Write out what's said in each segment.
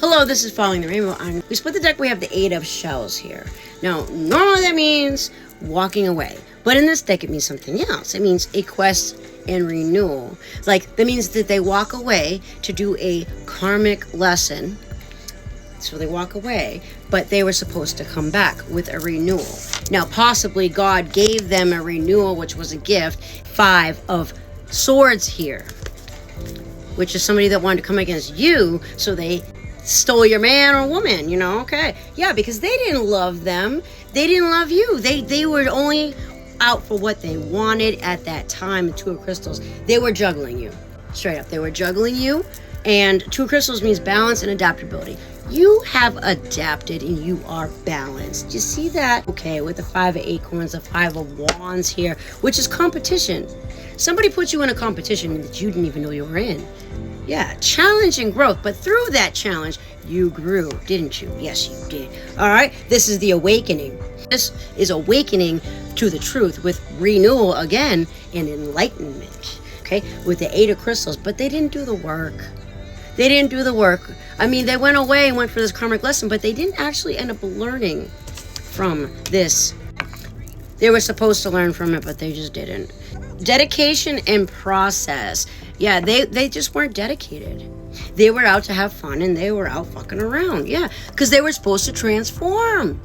Hello, this is Following the Rainbow. We split the deck. We have the 8 of shells here. Now, normally that means walking away. But in this deck, it means something else. It means a quest and renewal. Like, that means that they walk away to do a karmic lesson. So they walk away, but they were supposed to come back with a renewal. Now, possibly God gave them a renewal, which was a gift. 5 of swords here, which is somebody that wanted to come against you, so they stole your man or woman, you know, okay. Yeah, because they didn't love them. They didn't love you. They were only out for what they wanted at that time. The 2 of crystals, they were juggling you. Straight up, they were juggling you. And 2 of crystals means balance and adaptability. You have adapted and you are balanced. You see that? Okay, with the 5 of acorns, the 5 of wands here, which is competition. Somebody put you in a competition that you didn't even know you were in. Yeah, challenge and growth. But through that challenge, you grew, didn't you? Yes, you did. All right, this is the awakening. This is awakening to the truth with renewal again and enlightenment. Okay, with the 8 of crystals, but they didn't do the work. They didn't do the work. I mean, they went away and went for this karmic lesson, but they didn't actually end up learning from this. They were supposed to learn from it, but they just didn't. Dedication and process. Yeah, they just weren't dedicated. They were out to have fun and they were out fucking around. Yeah, because they were supposed to transform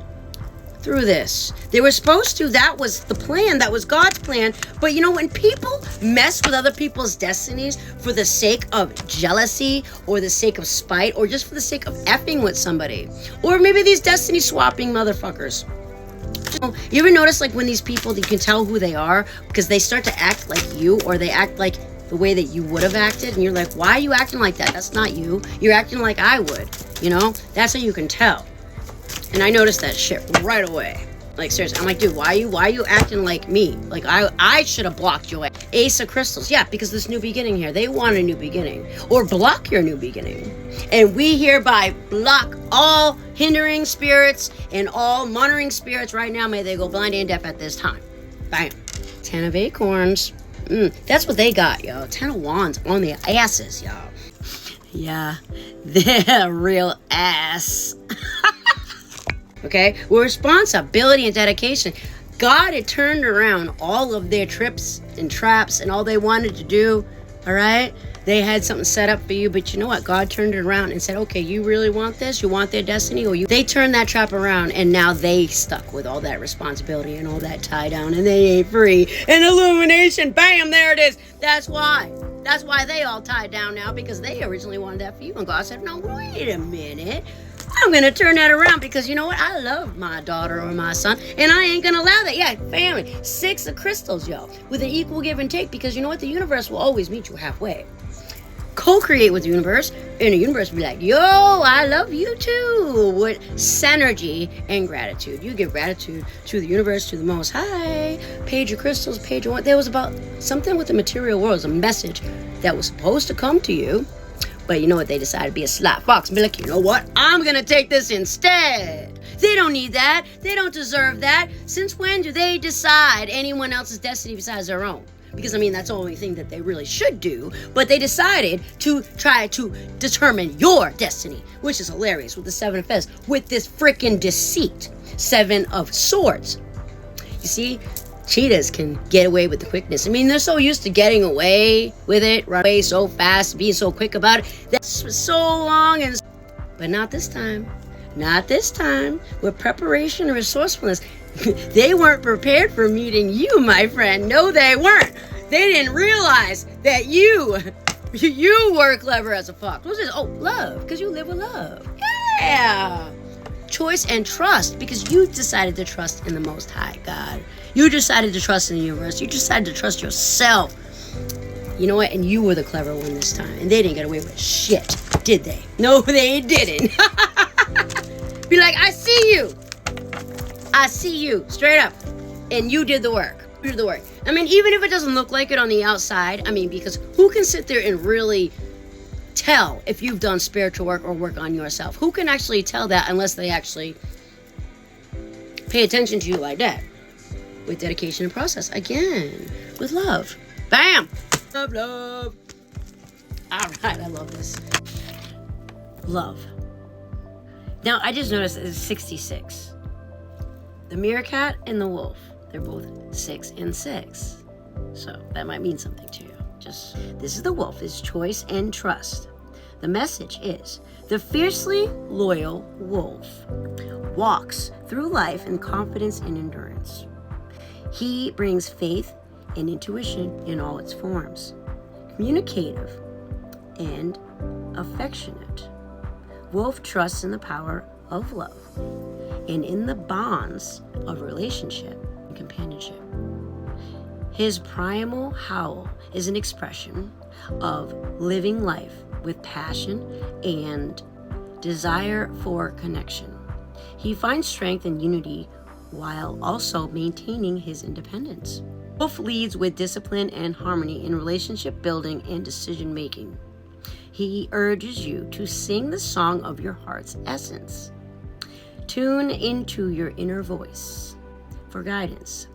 through this. They were supposed to. That was the plan. That was God's plan. But you know, when people mess with other people's destinies for the sake of jealousy or the sake of spite or just for the sake of effing with somebody, or maybe these destiny swapping motherfuckers. You ever notice, like, when these people, you can tell who they are because they start to act like you, or they act like the way that you would have acted, and you're like, why are you acting like that? That's not you. You're acting like I would, you know? That's how you can tell. And I noticed that shit right away. Like, seriously, I'm like, dude, why are you acting like me? Like, I should have blocked your Ace of crystals. Yeah, because this new beginning here, they want a new beginning, or block your new beginning. And we hereby block all hindering spirits and all monitoring spirits right now. May they go blind and deaf at this time. Bam. 10 of acorns. That's what they got, yo. 10 of wands on their asses, yo. Yeah, they're real ass. Okay, with responsibility and dedication, God had turned around all of their trips and traps and all they wanted to do. All right, they had something set up for you, but you know what? God turned it around and said, okay, you really want this? You want their destiny? Or they turned that trap around, and now they stuck with all that responsibility and all that tie down, and they ain't free. And illumination, bam, there it is. That's why they all tied down now, because they originally wanted that for you, and God said, no, wait a minute. I'm going to turn that around, because you know what? I love my daughter or my son, and I ain't going to allow that. Yeah, family. 6 of crystals, yo, with an equal give and take, because you know what? The universe will always meet you halfway. Co-create with the universe, and the universe will be like, yo, I love you too, with synergy and gratitude. You give gratitude to the universe, to the Most High. Page of crystals, page of what? There was about something with the material world. It was a message that was supposed to come to you. But you know what? They decided to be a slap fox and be like, you know what? I'm going to take this instead. They don't need that. They don't deserve that. Since when do they decide anyone else's destiny besides their own? Because, I mean, that's the only thing that they really should do. But they decided to try to determine your destiny, which is hilarious with the 7 of Fez, with this freaking deceit. 7 of Swords. You see? Cheetahs can get away with the quickness. I mean, they're so used to getting away with it, right away so fast, being so quick about it. That's so long, but not this time. Not this time. With preparation and resourcefulness, they weren't prepared for meeting you, my friend. No, they weren't. They didn't realize that you were clever as a fox. What's this? Oh, love, because you live with love. Yeah. Choice and trust, because you decided to trust in the Most High God. You decided to trust in the universe. You decided to trust yourself. You know what? And you were the clever one this time. And they didn't get away with shit, did they? No, they didn't. Be like, I see you. I see you. Straight up. And you did the work. You did the work. I mean, even if it doesn't look like it on the outside, I mean, because who can sit there and really tell if you've done spiritual work or work on yourself? Who can actually tell that unless they actually pay attention to you like that? With dedication and process. Again, with love. Bam! Love, love. All right, I love this. Love. Now, I just noticed it's 66. The meerkat and the wolf, they're both 6 and 6. So that might mean something to you. This is the wolf, is choice and trust. The message is, the fiercely loyal wolf walks through life in confidence and endurance. He brings faith and intuition in all its forms. Communicative and affectionate. Wolf trusts in the power of love and in the bonds of relationship and companionship. His primal howl is an expression of living life with passion and desire for connection. He finds strength and unity while also maintaining his independence. Wolf leads with discipline and harmony in relationship building and decision making. He urges you to sing the song of your heart's essence. Tune into your inner voice for guidance.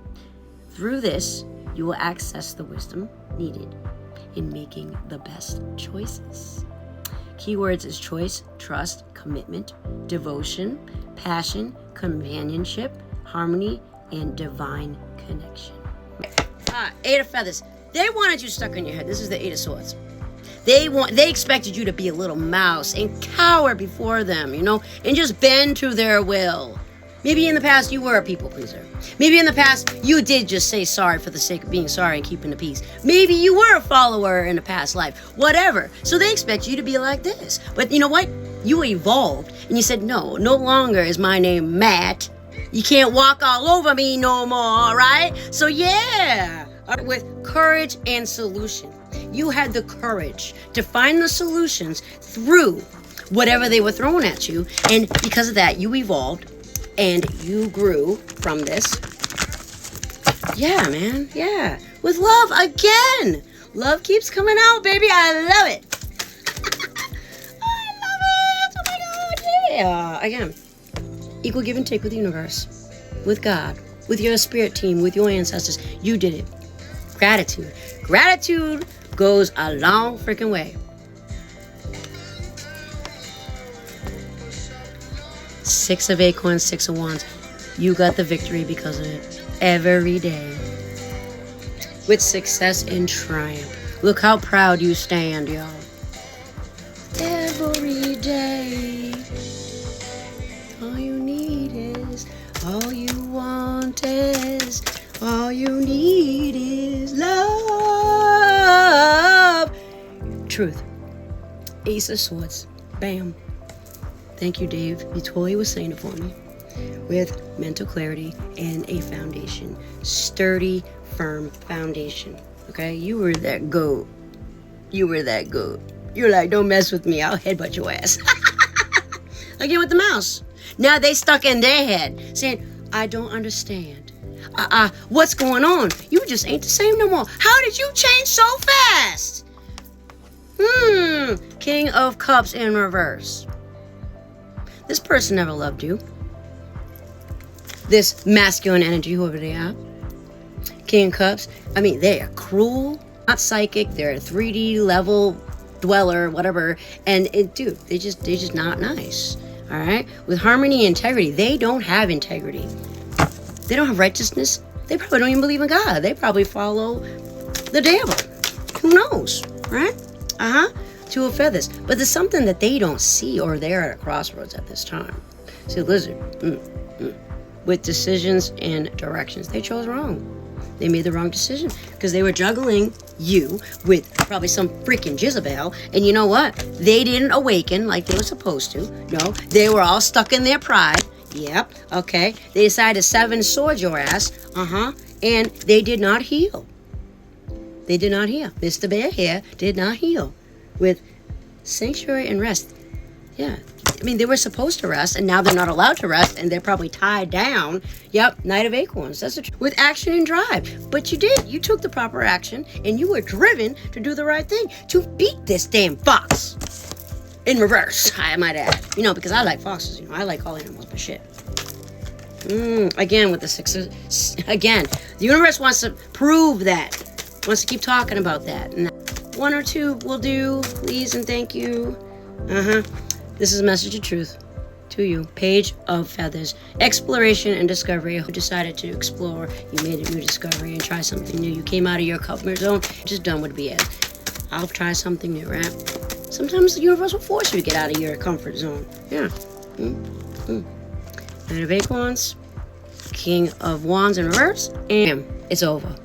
Through this, you will access the wisdom needed in making the best choices. Keywords is choice, trust, commitment, devotion, passion, companionship, harmony, and divine connection. Eight of Feathers. They wanted you stuck in your head. This is the Eight of Swords. They expected you to be a little mouse and cower before them, and just bend to their will. Maybe in the past you were a people pleaser. Maybe in the past you did just say sorry for the sake of being sorry and keeping the peace. Maybe you were a follower in a past life. Whatever. So they expect you to be like this. But you know what? You evolved and you said, no longer is my name Matt. You can't walk all over me no more, right? So yeah, with courage and solution. You had the courage to find the solutions through whatever they were throwing at you. And because of that, you evolved and you grew from this. Yeah, man. Yeah. With love again. Love keeps coming out, baby. I love it. I love it. Oh my God. Yeah. Again, equal give and take with the universe, with God, with your spirit team, with your ancestors. You did it. Gratitude. Gratitude goes a long freaking way. 6 of acorns, 6 of wands. You got the victory because of it. Every day. With success and triumph. Look how proud you stand, y'all. Every day. All you need is, all you want is, all you need is love. Truth. Ace of Swords. Bam. Thank you, Dave. You totally was saying it for me. With mental clarity and a foundation. Sturdy, firm foundation. Okay? You were that goat. You were that goat. You're like, don't mess with me. I'll headbutt your ass. Again with the mouse. Now they stuck in their head saying, I don't understand. What's going on? You just ain't the same no more. How did you change so fast? King of Cups in reverse. This person never loved you. This masculine energy, whoever they are. King of Cups. I mean, they are cruel, not psychic. They're a 3D level dweller, whatever. And dude, they just not nice. All right. With harmony and integrity, they don't have integrity. They don't have righteousness. They probably don't even believe in God. They probably follow the devil. Who knows, right? Two of Feathers. But there's something that they don't see, or they're at a crossroads at this time. See, Lizard. With decisions and directions. They chose wrong. They made the wrong decision because they were juggling you with probably some freaking Jezebel. And you know what? They didn't awaken like they were supposed to. No, they were all stuck in their pride. Yep. Okay. They decided to 7 sword your ass. And they did not heal. They did not heal. Mr. Bear here did not heal. With sanctuary and rest. Yeah. I mean, they were supposed to rest, and now they're not allowed to rest, and they're probably tied down. Yep, Knight of Acorns. That's with action and drive. But you did. You took the proper action, and you were driven to do the right thing, to beat this damn fox. In reverse, I might add. Because I like foxes. I like all animals, but shit. Again, with the 6 of... Again, the universe wants to prove that. Wants to keep talking about that. And 1 or 2 will do, please and thank you. This is a message of truth. to you. Page of Feathers. Exploration and discovery. You decided to explore. You made a new discovery and try something new. You came out of your comfort zone. Just done with BS. I'll try something new, right? Sometimes the universe will force you to get out of your comfort zone. Yeah. Knight of Acorns. King of Wands in reverse. And it's over.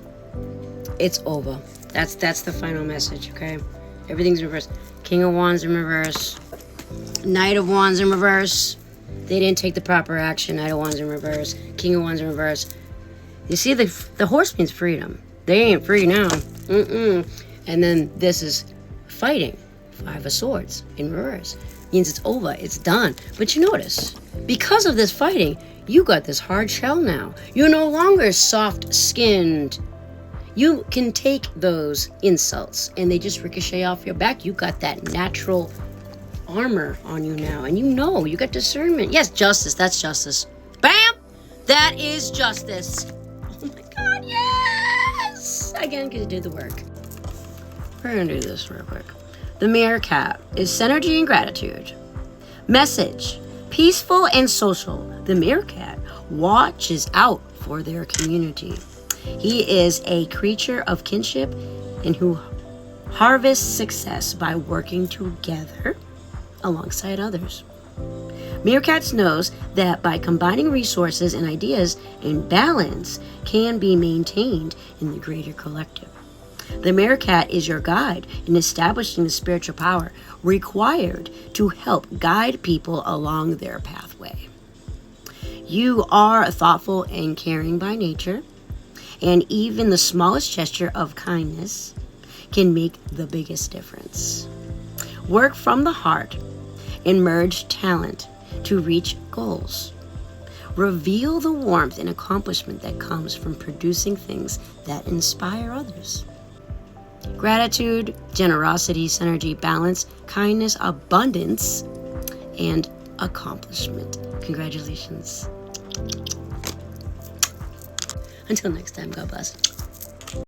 It's over. That's the final message, okay? Everything's in reverse. King of Wands in reverse. Knight of Wands in reverse. They didn't take the proper action. Knight of Wands in reverse. King of Wands in reverse. You see, the horse means freedom. They ain't free now. And then this is fighting. Five of Swords in reverse. Means it's over. It's done. But you notice, because of this fighting, you got this hard shell now. You're no longer soft-skinned. You can take those insults and they just ricochet off your back. You got that natural armor on you now. And you got discernment. Yes, justice. That's justice. Bam! That is justice. Oh my God, yes! Again, because you did the work. We're going to do this real quick. The Meerkat is synergy and gratitude. Message: peaceful and social. The Meerkat watches out for their community. He is a creature of kinship and who harvests success by working together alongside others. Meerkats knows that by combining resources and ideas, and balance can be maintained in the greater collective. The Meerkat is your guide in establishing the spiritual power required to help guide people along their pathway. You are thoughtful and caring by nature, and even the smallest gesture of kindness can make the biggest difference. Work from the heart and merge talent to reach goals. Reveal the warmth and accomplishment that comes from producing things that inspire others. Gratitude, generosity, synergy, balance, kindness, abundance, and accomplishment. Congratulations. Until next time, God bless.